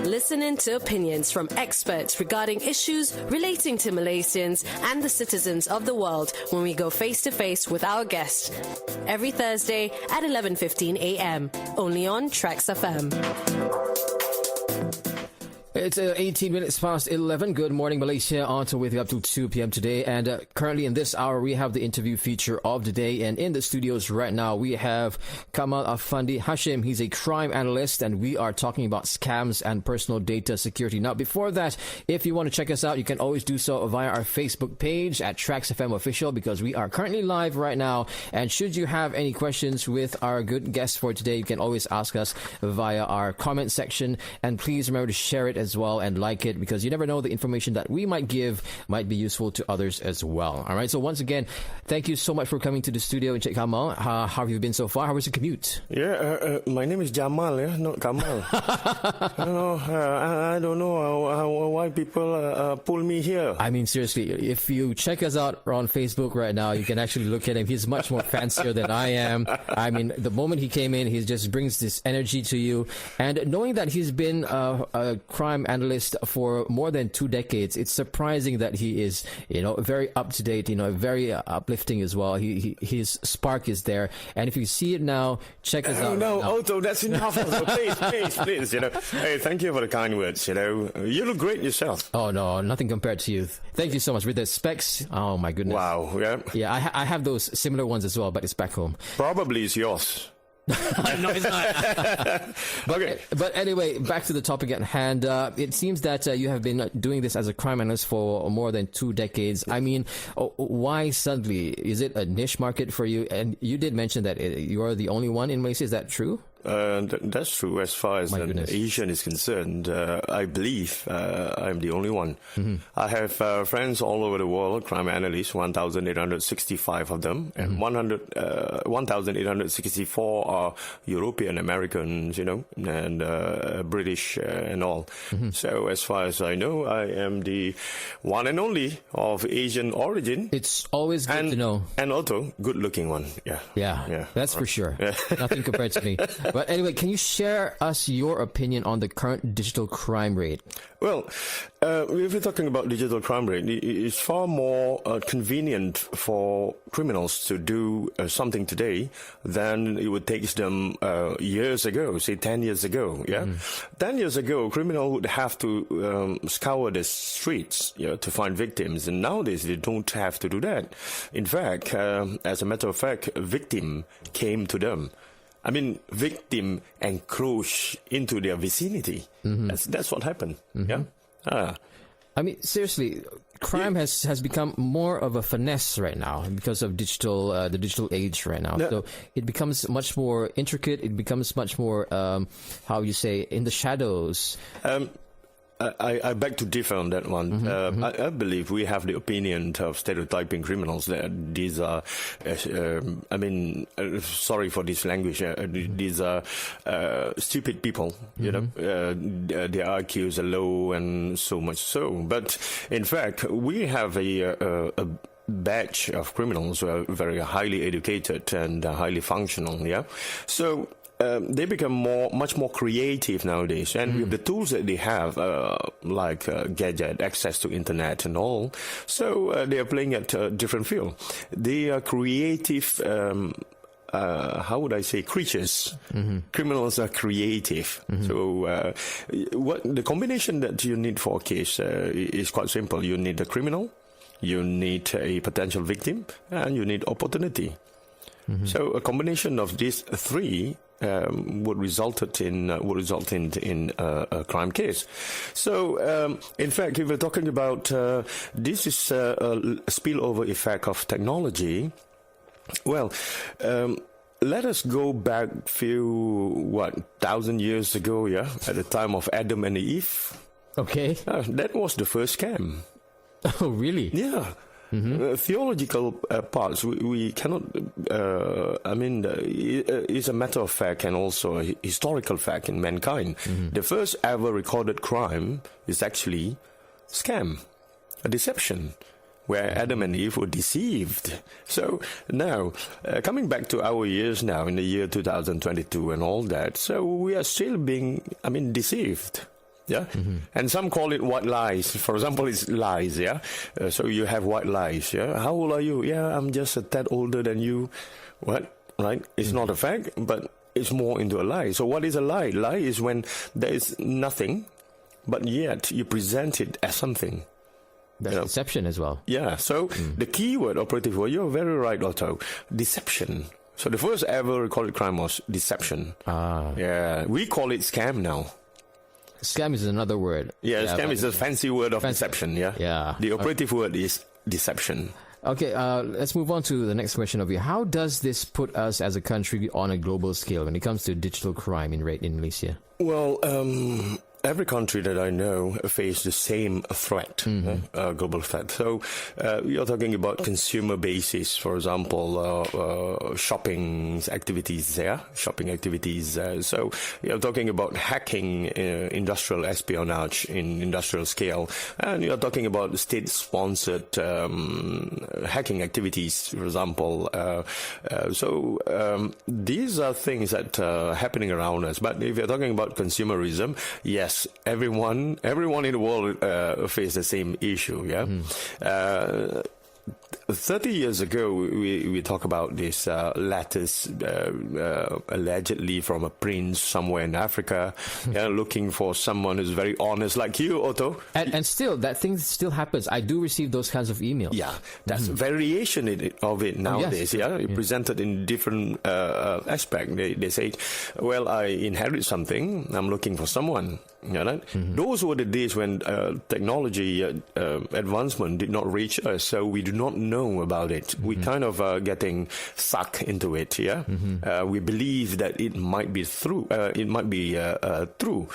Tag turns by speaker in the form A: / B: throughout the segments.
A: Listening to opinions from experts regarding issues relating to Malaysians and the citizens of the world when we go face to face with our guest. Every Thursday at 11:15 a.m. only on Trax FM.
B: It's 18 minutes past 11. Good morning, Malaysia. On to with you up to 2 p.m. today. And currently in this hour, we have the interview feature of the day. And in the studios right now, we have Kamal Afandi Hashim. He's a crime analyst, and we are talking about scams and personal data security. Now, before that, if you want to check us out, you can always do so via our Facebook page at Trax FM Official, because we are currently live right now. And should you have any questions with our good guest for today, you can always ask us via our comment section. And please remember to share it as well and like it, because you never know, the information that we might give might be useful to others as well. All right, so once again, thank you so much for coming to the studio in Encik Kamal. How have you been so far? How was your commute?
C: Yeah, my name is Jamal, not Kamal. I don't know why people pull me here.
B: I mean, seriously, if you check us out on Facebook right now, you can actually look at him. He's much more fancier than I am. I mean, the moment he came in, he just brings this energy to you. And knowing that he's been a crime analyst for more than 2 decades, it's surprising that he is, very up to date, very uplifting as well. His spark is there, and if you see it now, check us out.
C: No, Otto, that's enough. Otto. Please. Hey, thank you for the kind words. You look great yourself.
B: Oh no, nothing compared to you. Thank you so much. With the specs, oh my goodness.
C: Wow.
B: Yeah, I have those similar ones as well, but it's back home.
C: Probably it's yours.
B: No, it's not. But anyway, back to the topic at hand. It seems that you have been doing this as a crime analyst for more than 2 decades. I mean, why suddenly? Is it a niche market for you? And you did mention that you are the only one in Malaysia. Is that true?
C: That's true. As far as an Asian is concerned, I believe I'm the only one. Mm-hmm. I have friends all over the world, crime analysts, 1,865 of them, and 1,864 are European Americans, and British and all. Mm-hmm. So as far as I know, I am the one and only of Asian origin.
B: It's always good to know.
C: And also good-looking one.
B: Yeah, that's for sure. Yeah. Nothing compared to me. But anyway, can you share us your opinion on the current digital crime rate?
C: Well, if we're talking about digital crime rate, it's far more convenient for criminals to do something today than it would take them years ago, say 10 years ago. 10 years ago, criminal would have to scour the streets to find victims, and nowadays they don't have to do that. In fact, as a matter of fact, a victim came to them. I mean, victim encroach into their vicinity. Mm-hmm. That's what happened. Mm-hmm. Yeah.
B: I mean, seriously, crime has become more of a finesse right now because of the digital age right now. So it becomes much more intricate. It becomes much more, in the shadows.
C: I beg to differ on that one. I believe we have the opinion of stereotyping criminals that these are, sorry for this language, these are stupid people, their IQs are low and so much so. But in fact, we have a batch of criminals who are very highly educated and highly functional, So they become much more creative nowadays, and with the tools that they have, like gadget, access to internet and all, so they are playing at a different field. They are creative. How would I say, creatures? Mm-hmm. Criminals are creative. Mm-hmm. So what the combination that you need for a case is quite simple. You need a criminal, you need a potential victim, and you need opportunity. Mm-hmm. So a combination of these three would result in a crime case. So in fact, if we're talking about this is a spillover effect of technology. Well, let us go back few 1,000 years ago, at the time of Adam and Eve.
B: Okay,
C: that was the first scam.
B: Oh, really?
C: Yeah. Mm-hmm. Theological parts we cannot. It's a matter of fact and also a historical fact in mankind. Mm-hmm. The first ever recorded crime is actually scam, a deception. where Adam and Eve were deceived. So now, coming back to our years now, in the year 2022 and all that, so we are still being, deceived. Yeah, and some call it white lies. For example, it's lies. Yeah, so you have white lies. Yeah, how old are you? Yeah, I'm just a tad older than you. What? Right? It's not a fact, but it's more into a lie. So what is a lie? Lie is when there is nothing, but yet you present it as something.
B: That's deception as well.
C: Yeah. So the key word, operative word, you're very right, Otto. Deception. So the first ever recorded crime was deception. Yeah. We call it scam now.
B: Scam is another word.
C: Yeah, scam is a fancy word of deception. Yeah.
B: Yeah.
C: The operative word is deception.
B: Okay, let's move on to the next question of you. How does this put us as a country on a global scale when it comes to digital crime in Malaysia?
C: Well, every country that I know face the same threat, global threat. So you're talking about consumer basis, for example, shopping activities. So you're talking about hacking, industrial espionage in industrial scale, and you're talking about state-sponsored hacking activities, for example. So these are things that are happening around us. But if you're talking about consumerism, yes, everyone in the world face the same issue. Yeah. 30 years ago, we talk about this letters allegedly from a prince somewhere in Africa, looking for someone who's very honest, like you, Otto.
B: And still, that thing still happens. I do receive those kinds of emails.
C: Yeah, that's variation of it nowadays. Presented in different aspect. They say, well, I inherit something. I'm looking for someone. Those were the days when technology advancement did not reach us, so we do not know about it. We kind of getting sucked into it. Yeah, we believe that it might be true. True,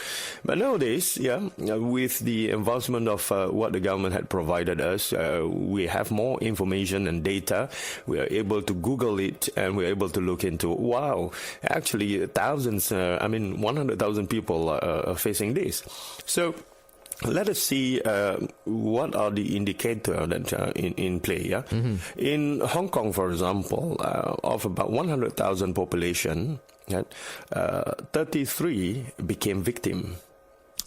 C: but nowadays, with the advancement of what the government had provided us, we have more information and data. We are able to Google it, and we're able to look into. Wow, actually, thousands. 100,000 people are facing this. So let us see what are the indicators that in play. Yeah, in Hong Kong, for example, of about 100,000 population, 33 became victim.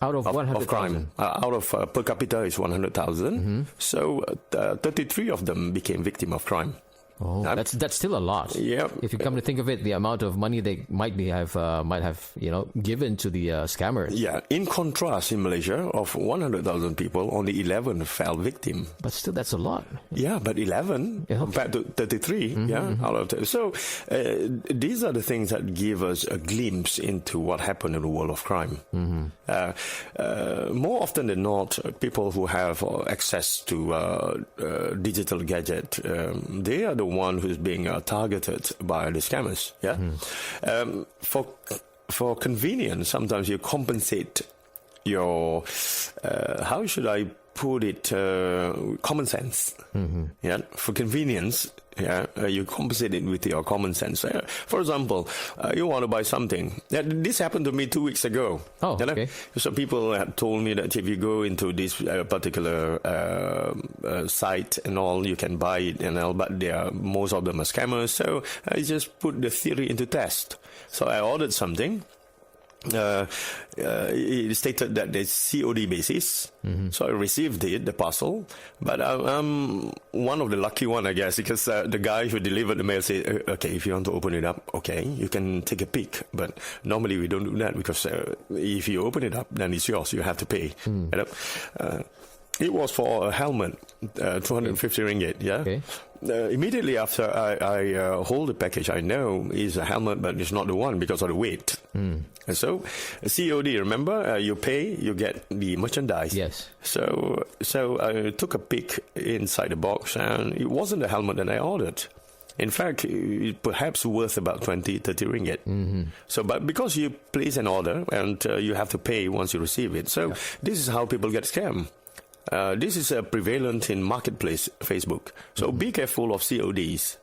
B: Out of 100,000?
C: Of crime. Out of per capita is 100,000. So 33 of them became victim of crime.
B: Oh, that's still a lot.
C: Yeah.
B: If you come to think of it, the amount of money they might have given to the scammers.
C: Yeah. In contrast, in Malaysia, of 100,000 people, only 11 fell victim.
B: But still, that's a lot.
C: Yeah, but 11 compared to 33. Out of so these are the things that give us a glimpse into what happened in the world of crime. More often than not, people who have access to digital gadget, they are the one who's being targeted by the scammers. Yeah. For convenience, sometimes you compensate your how should I put it, common sense. Yeah, for convenience. Yeah, you compensate it with your common sense. For example, you want to buy something. This happened to me 2 weeks ago.
B: Oh, okay.
C: Some people had told me that if you go into this particular site and all, you can buy it and all, but most of them are scammers. So I just put the theory into test. So I ordered something. It stated that there's COD basis, so I received the parcel, but I'm one of the lucky one, I guess, because the guy who delivered the mail said, okay, if you want to open it up, okay, you can take a peek, but normally we don't do that, because if you open it up, then it's yours, you have to pay. It was for a helmet, 250 ringgit, yeah? Okay. Immediately after I hold the package, I know it's a helmet, but it's not the one because of the weight. And so, COD, remember, you pay, you get the merchandise.
B: Yes.
C: So I took a peek inside the box, and it wasn't the helmet that I ordered. In fact, it perhaps worth about 20, 30 ringgit. So, but because you place an order and you have to pay once you receive it. So this is how people get scammed. This is prevalent in marketplace Facebook. So be careful of CODs.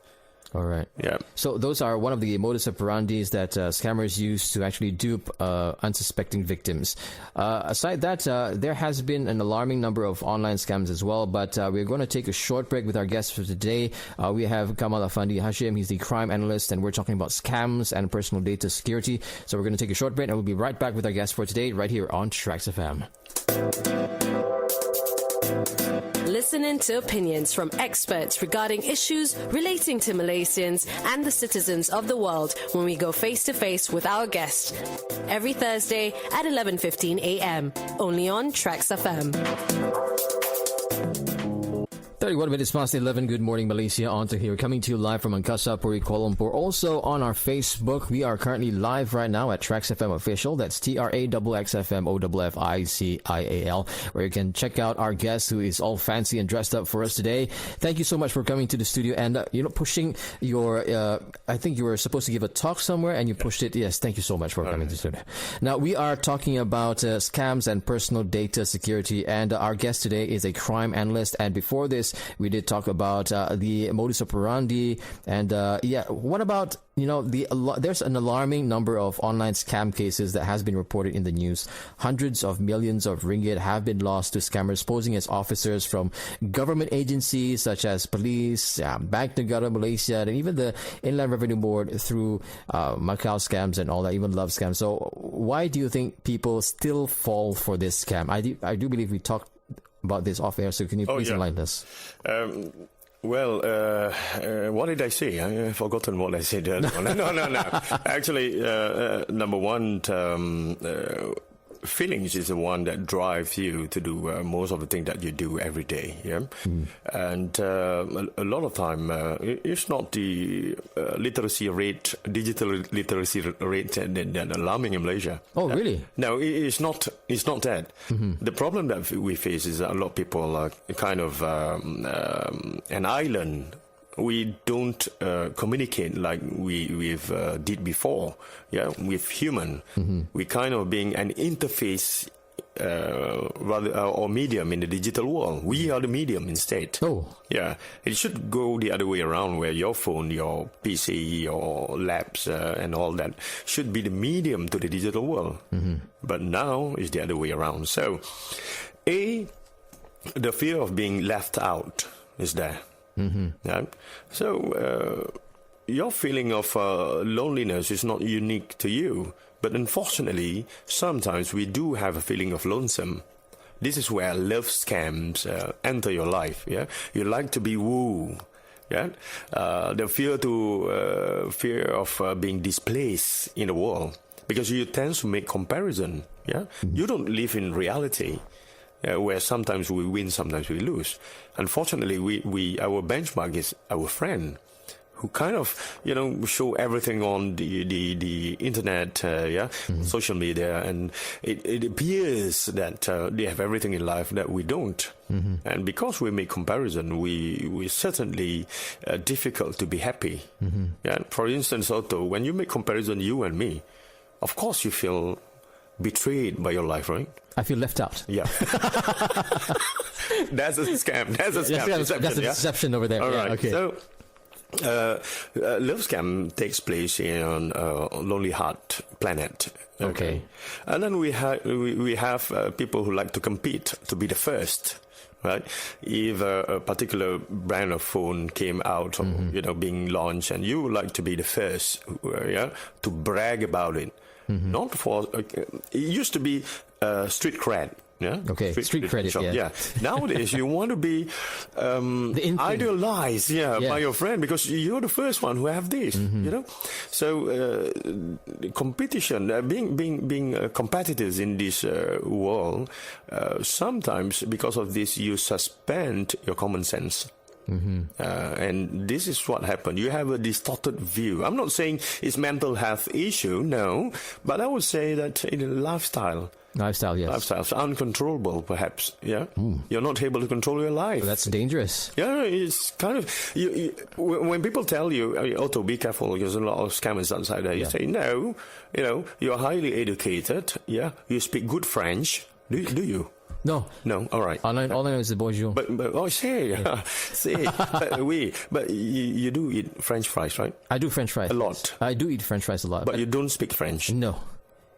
B: All right.
C: Yeah.
B: So those are one of the modus operandis that scammers use to actually dupe unsuspecting victims. Aside that, there has been an alarming number of online scams as well, but we're going to take a short break with our guests for today. We have Kamal Afandi Hashim. He's the crime analyst, and we're talking about scams and personal data security. So we're going to take a short break, and we'll be right back with our guests for today, right here on Trax FM.
A: Listening to opinions from experts regarding issues relating to Malaysians and the citizens of the world when we go face to face with our guest. Every Thursday at 11:15 a.m. only on Trax FM.
B: 31 minutes past 11. Good morning, Malaysia. Onto here, coming to you live from Angkasa Puri, Kuala Lumpur. Also on our Facebook, we are currently live right now at Trax FM Official. That's TRAXXFM-OFFICIAL, where you can check out our guest who is all fancy and dressed up for us today. Thank you so much for coming to the studio and pushing your. I think you were supposed to give a talk somewhere and you pushed it. Yes, thank you so much for coming to the studio. Now we are talking about scams and personal data security, and our guest today is a crime analyst. And before this, we did talk about the modus operandi, and what about there's an alarming number of online scam cases that has been reported in the news. Hundreds of millions of ringgit have been lost to scammers posing as officers from government agencies such as police, Bank Negara Malaysia, and even the Inland Revenue Board through Macau scams and all that, even love scams. So why do you think people still fall for this scam? I do believe we talked about this off air, so can you please enlighten us?
C: What did I say? I've forgotten what I said. No. Actually, number one, feelings is the one that drives you to do most of the things that you do every day. Yeah, and a lot of time it's not the literacy rate, digital literacy rate that alarming in Malaysia.
B: Oh, really?
C: No, it's not. It's not that. The problem that we face is that a lot of people are kind of an island. We don't communicate like we've did before, with human. We kind of being an interface, or medium in the digital world. We are the medium instead.
B: Oh.
C: Yeah, it should go the other way around, where your phone, your PC, your labs, and all that should be the medium to the digital world. But now it's the other way around. So, the fear of being left out is there. Yeah. So your feeling of loneliness is not unique to you, but unfortunately, sometimes we do have a feeling of lonesome. This is where love scams enter your life. Yeah, you like to be wooed. Yeah, the fear of being displaced in the world, because you tend to make comparison. Yeah, you don't live in reality. Where sometimes we win, sometimes we lose. Unfortunately, our benchmark is our friend, who kind of show everything on the internet, social media, and it appears that they have everything in life that we don't. And because we make comparison, we certainly difficult to be happy. Yeah. For instance, Otto, when you make comparison, you and me, of course you feel betrayed by your life, right?
B: I feel left out.
C: Yeah. That's a scam. That's a scam.
B: That's a deception over there.
C: All right.
B: Okay.
C: So, love scam takes place in Lonely Heart Planet.
B: Okay.
C: And then we have people who like to compete to be the first. Right? If a particular brand of phone came out, or, being launched, and you would like to be the first, to brag about it. Not for it used to be street cred. Yeah.
B: Okay. Street credit.
C: Yeah. Nowadays, you want to be idealized, by your friend, because you're the first one who have this. So competition, being competitors in this world, sometimes because of this, you suspend your common sense. And this is what happened. You have a distorted view. I'm not saying it's mental health issue, no, but I would say that in lifestyle, yes. Lifestyles uncontrollable, perhaps. Yeah, you're not able to control your life.
B: So that's dangerous.
C: Yeah, it's kind of when people tell you, Otto, be careful, because a lot of scammers outside there. You say no, you're highly educated. Yeah, you speak good French. Do you?
B: No.
C: No, all right.
B: All I know is the bonjour.
C: But see, but you do eat French fries, right?
B: I do French fries.
C: A lot.
B: I do eat French fries a lot.
C: But you don't speak French.
B: No.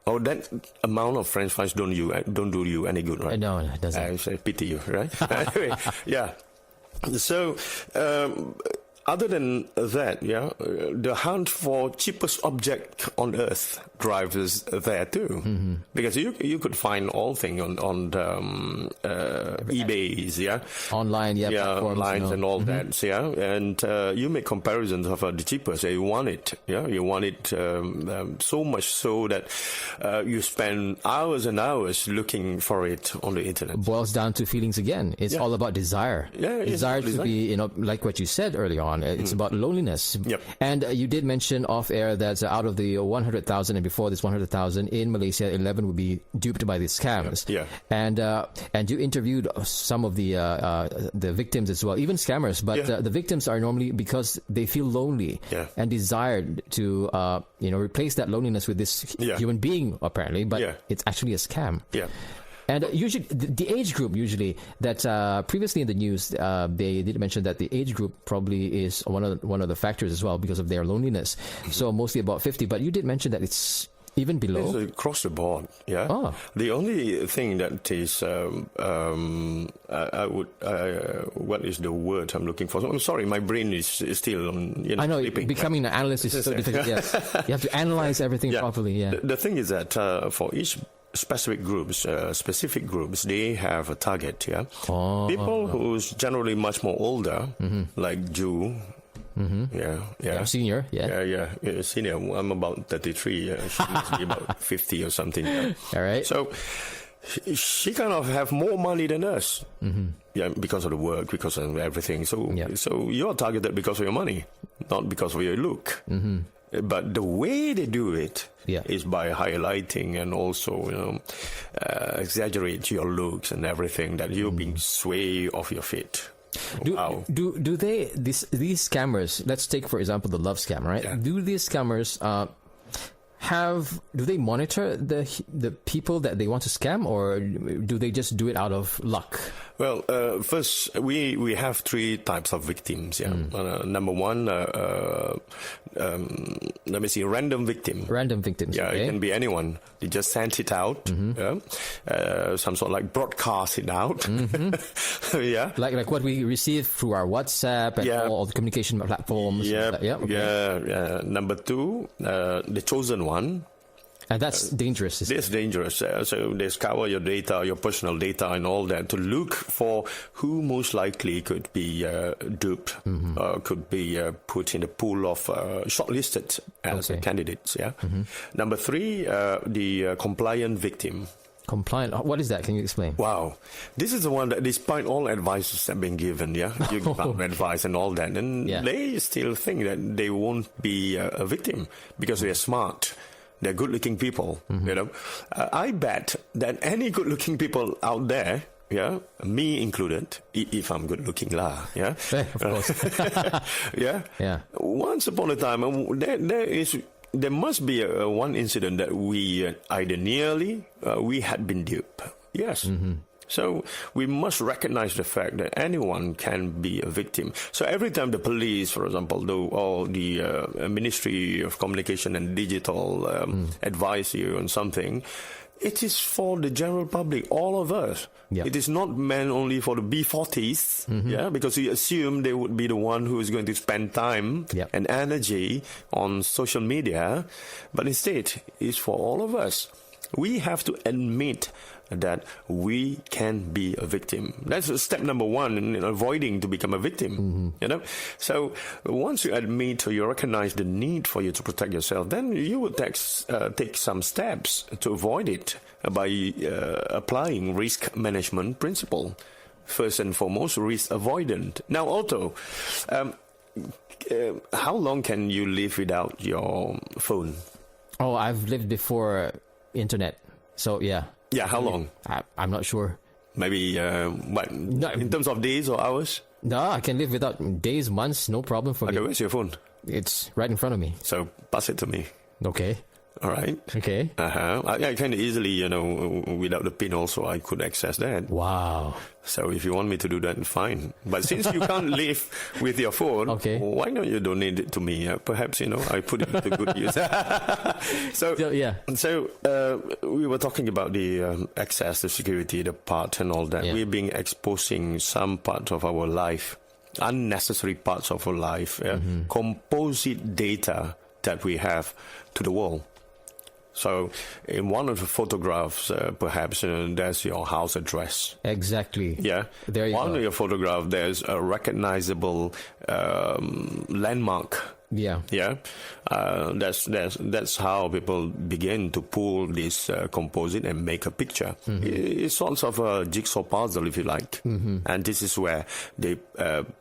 C: Oh, that amount of French fries don't do you any good, right?
B: No, it doesn't.
C: I say pity you, right? Anyway, yeah. So, other than that, the hunt for cheapest object on earth drives us there too, because you could find all things on eBay's,
B: online, platforms,
C: online and all that, and you make comparisons of the cheapest. You want it, you want it so much so that you spend hours and hours looking for it on the internet.
B: Boils down to feelings again. It's all about desire. Desire to be, like what you said early on. It's about loneliness.
C: Yep.
B: And you did mention off air that out of the 100,000 and before this 100,000 in Malaysia, 11 would be duped by these scams.
C: Yeah.
B: And you interviewed some of the victims as well, even scammers. But the victims are normally because they feel lonely and desired to replace that loneliness with this human being apparently. But it's actually a scam.
C: Yeah.
B: And usually, the age group that previously in the news they did mention that the age group probably is one of the factors as well because of their loneliness. So mostly about 50. But you did mention that it's even below.
C: It's across the board. Yeah.
B: Oh.
C: The only thing that is what is the word I'm looking for? I'm sorry, my brain is still
B: I know
C: sleeping.
B: Becoming an analyst is so difficult. Yes. You have to analyze everything properly. Yeah.
C: The thing is that for each specific groups, they have a target. Yeah, people who's generally much more older, like Jew.
B: Senior.
C: Senior. I'm about 33. She must be about 50 or something. Yeah.
B: All right.
C: So she kind of have more money than us. Yeah, because of the work, because of everything. So you're targeted because of your money, not because of your look. But the way they do it is by highlighting and also, exaggerate your looks and everything that you're being swayed off your feet.
B: Do they these scammers? Let's take for example the love scam, right? Yeah. Do these scammers do they monitor the people that they want to scam, or do they just do it out of luck?
C: Well, first we have three types of victims. Number one, let me see, random victim.
B: Random victims.
C: Yeah, it can be anyone. They just send it out. Some sort of like broadcast it out. Yeah,
B: like what we receive through our WhatsApp and all the communication platforms.
C: Number two, the chosen one.
B: And that's dangerous.
C: It's dangerous. So they scour your data, your personal data and all that to look for who most likely could be duped, could be put in the pool of shortlisted as candidates. Yeah. Number three, the compliant victim.
B: Compliant. What is that? Can you explain?
C: Wow. This is the one that despite all advices that have been given, you give out advice and all that, and they still think that they won't be a victim because they're smart. They're good-looking people, I bet that any good-looking people out there, me included, if I'm good-looking lah,
B: of course,
C: Once upon a time, there must be one incident that we either we had been duped. Yes. So we must recognize the fact that anyone can be a victim. So every time the police, for example, or the Ministry of Communication and Digital advise you on something, it is for the general public, all of us. It is not meant only for the B40s, because you assume they would be the one who is going to spend time and energy on social media, but instead it's for all of us. We have to admit that we can be a victim. That's step number one in avoiding to become a victim. So once you admit or you recognize the need for you to protect yourself, then you would take some steps to avoid it by applying risk management principle. First and foremost, risk avoidant. Now, Otto, how long can you live without your phone?
B: Oh, I've lived before internet. So,
C: Yeah, how long?
B: I'm not sure.
C: Maybe, in terms of days or hours?
B: No, I can live without days, months, no problem for me.
C: Okay, where's your phone?
B: It's right in front of me.
C: So, pass it to me.
B: Okay.
C: All right.
B: Okay.
C: I can easily, without the pin also, I could access that.
B: Wow.
C: So if you want me to do that, fine. But since you can't live with your phone,
B: okay,
C: why don't you donate it to me? Perhaps, I put it to good use. So we were talking about the access, the security, the part and all that.
B: Yeah.
C: We're being exposing some part of our life, unnecessary parts of our life, composite data that we have to the world. So in one of the photographs, perhaps there's your house address.
B: Exactly.
C: Yeah.
B: There you go.
C: One of your photographs, there's a recognizable landmark.
B: Yeah.
C: Yeah. That's how people begin to pull this composite and make a picture. It's sort of a jigsaw puzzle, if you like. And this is where they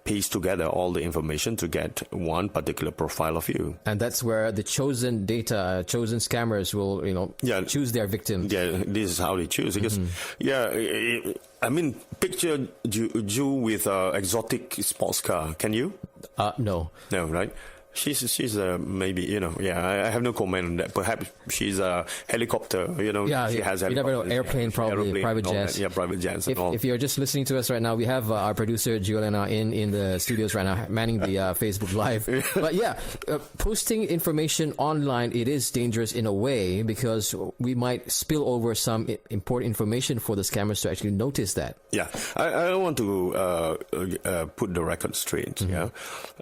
C: piece together all the information to get one particular profile of you.
B: And that's where the chosen data, chosen scammers will, choose their victims.
C: Yeah, this is how they choose. Because, picture you with an exotic sports car. Can you?
B: No.
C: No, right? She's maybe, I have no comment on that. Perhaps she's a helicopter, she has
B: you never know, airplane probably, private jets.
C: Yeah, private jets and all.
B: If you're just listening to us right now, we have our producer Giolena in the studios right now, manning the Facebook Live. But posting information online, it is dangerous in a way because we might spill over some important information for the scammers to actually notice that.
C: Yeah, I want to put the record straight. Yeah,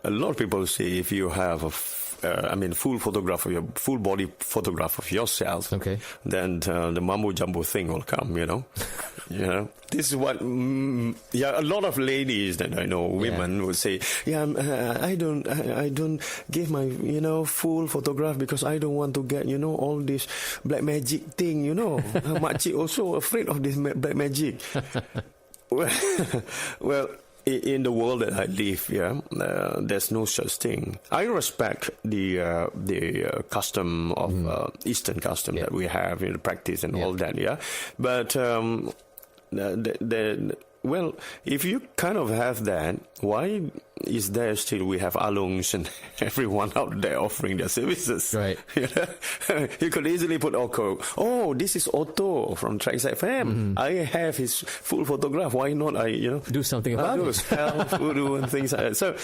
C: a lot of people say if you have full photograph of your full body photograph of yourself,
B: okay, then
C: the mumbo jumbo thing will come. This is what a lot of ladies that I know, women would say, I don't give my full photograph because I don't want to get all this black magic thing. Makcik also afraid of this black magic. Well, in the world that I live, there's no such thing. I respect the custom of Eastern custom that we have, the practice and all that, But well, if you kind of have that, why is there still we have Alungs and everyone out there offering their services?
B: Right.
C: You could easily put this is Otto from Trax FM. I have his full photograph. Why not
B: do something about it?
C: Spell, voodoo and things like that. So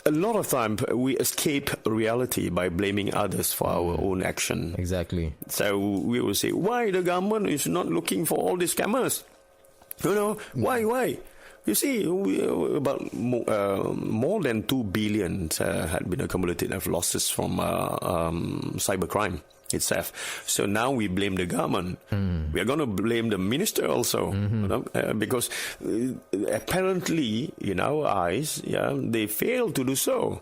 C: a lot of time we escape reality by blaming others for our own action.
B: Exactly.
C: So we will say, why the government is not looking for all these scammers? Why? You see, about more than 2 billion had been accumulated of losses from cybercrime itself. So now we blame the government. We are going to blame the minister also, because apparently, in our eyes, they failed to do so.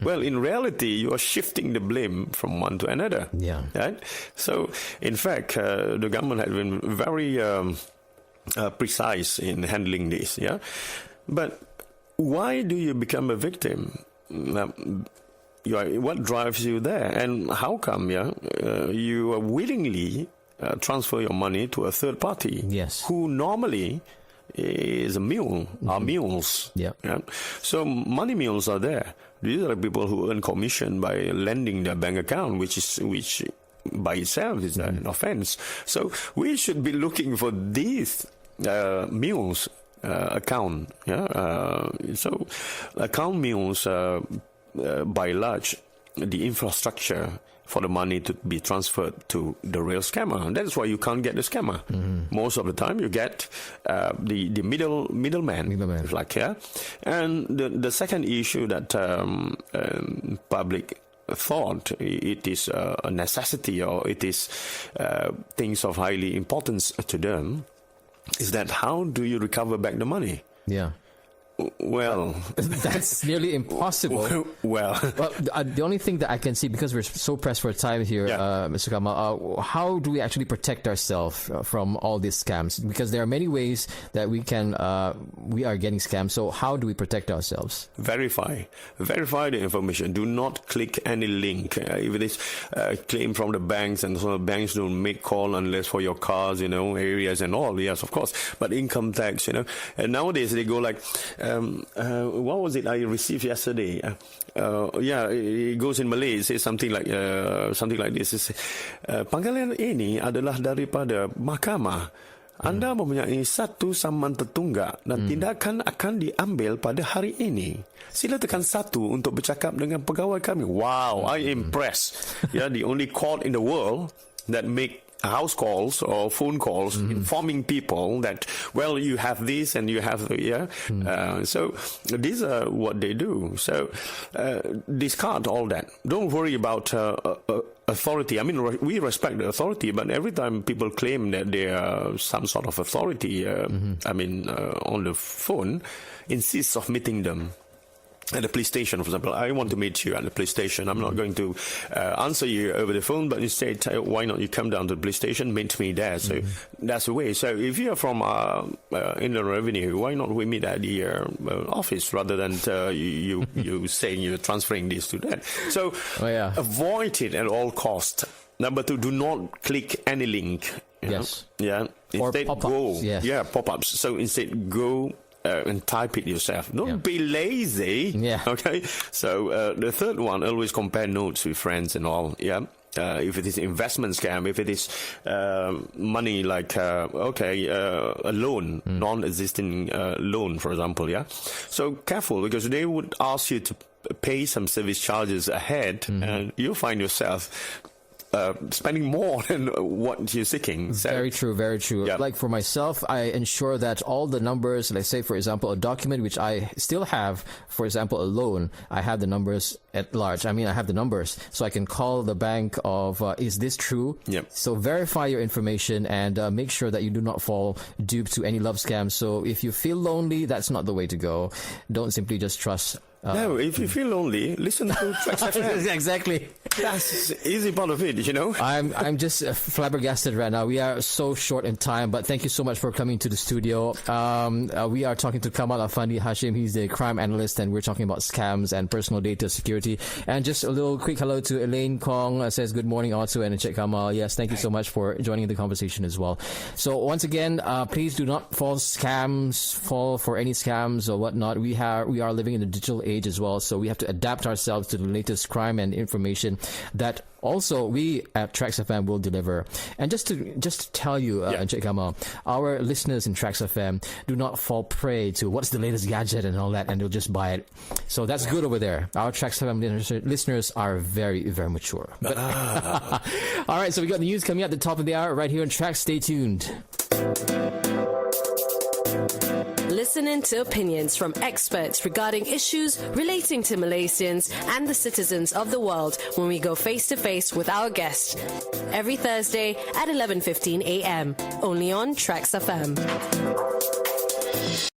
C: Well, in reality, you are shifting the blame from one to another.
B: Yeah.
C: Right? So, in fact, the government has been very precise in handling this, But why do you become a victim? What drives you there, and how come you willingly transfer your money to a third party?
B: Yes.
C: Who normally is a mule, are mules.
B: Yeah.
C: So money mules are there. These are people who earn commission by lending their bank account, which by itself is an offense. So we should be looking for these mules account. So account mules, by large, the infrastructure for the money to be transferred to the real scammer. And that's why you can't get the scammer. Most of the time you get the middleman. And the second issue that public thought it is a necessity, or it is things of highly importance to them, is that how do you recover back the money?
B: Yeah.
C: Well,
B: that's nearly impossible.
C: Well,
B: the only thing that I can see, because we're so pressed for time here, Mr. Kamal, how do we actually protect ourselves from all these scams? Because there are many ways that we are getting scammed. So how do we protect ourselves?
C: Verify the information. Do not click any link. If it is claimed from the banks, and so the banks don't make call unless for your cars, areas and all. Yes, of course. But income tax, and nowadays they go like, what was it I received yesterday? It goes in Malay. It says something like this. Panggilan ini adalah daripada mahkamah. Anda mempunyai satu saman tertunggak dan tindakan akan diambil pada hari ini. Sila tekan 1 untuk bercakap dengan pegawai kami. Wow, I impressed. The only court in the world that make house calls or phone calls informing people that, well, you have this and you have so these are what they do. So discard all that. Don't worry about authority. I mean, we respect the authority, but every time people claim that they are some sort of authority, on the phone, insists of meeting them at the police station, for example. I want to meet you at the police station. I'm not going to answer you over the phone, but instead, why not you come down to the police station, meet me there? So that's the way. So if you're from Inland Revenue, why not we meet at the office rather than you saying you're transferring this to that? So avoid it at all costs. Number 2, do not click any link.
B: Yes.
C: Yeah. Instead,
B: or pop-ups.
C: go. Pop-ups. So instead, go and type it yourself. Don't be lazy.
B: Yeah.
C: Okay. So the third one, always compare notes with friends and all. Yeah. If it is investment scam, if it is money like a loan, non-existing loan, for example. Yeah. So careful, because they would ask you to pay some service charges ahead, and you'll find yourself spending more than what you're seeking. So,
B: very true, very true.
C: Yeah.
B: Like for myself, I ensure that all the numbers, let's say, for example, a document which I still have, for example, a loan, I have the numbers at large. I mean, I have the numbers, so I can call the bank of, is this true?
C: Yep.
B: So verify your information and make sure that you do not fall dupe to any love scams. So if you feel lonely, that's not the way to go. Don't simply just trust.
C: No, if you feel lonely, listen to Trax FM.
B: Exactly.
C: That's the easy part of it,
B: I'm just flabbergasted right now. We are so short in time, but thank you so much for coming to the studio. We are talking to Kamal Afandi Hashim. He's the crime analyst, and we're talking about scams and personal data security. And just a little quick hello to Elaine Kong. Says good morning also, and Encik Kamal. Yes, thank you so much for joining the conversation as well. So once again, please do not fall for any scams or whatnot. We are living in a digital age as well, so we have to adapt ourselves to the latest crime and information that also we at Trax FM will deliver. And just to tell you, Encik Kamal, our listeners in Trax FM do not fall prey to what's the latest gadget and all that, and they'll just buy it. So that's good over there. Our Trax FM listeners are very, very mature. But all right, so we got the news coming at the top of the hour right here on Trax. Stay tuned.
A: Listening to opinions from experts regarding issues relating to Malaysians and the citizens of the world when we go face to face with our guest. Every Thursday at 11:15 a.m. only on Trax FM.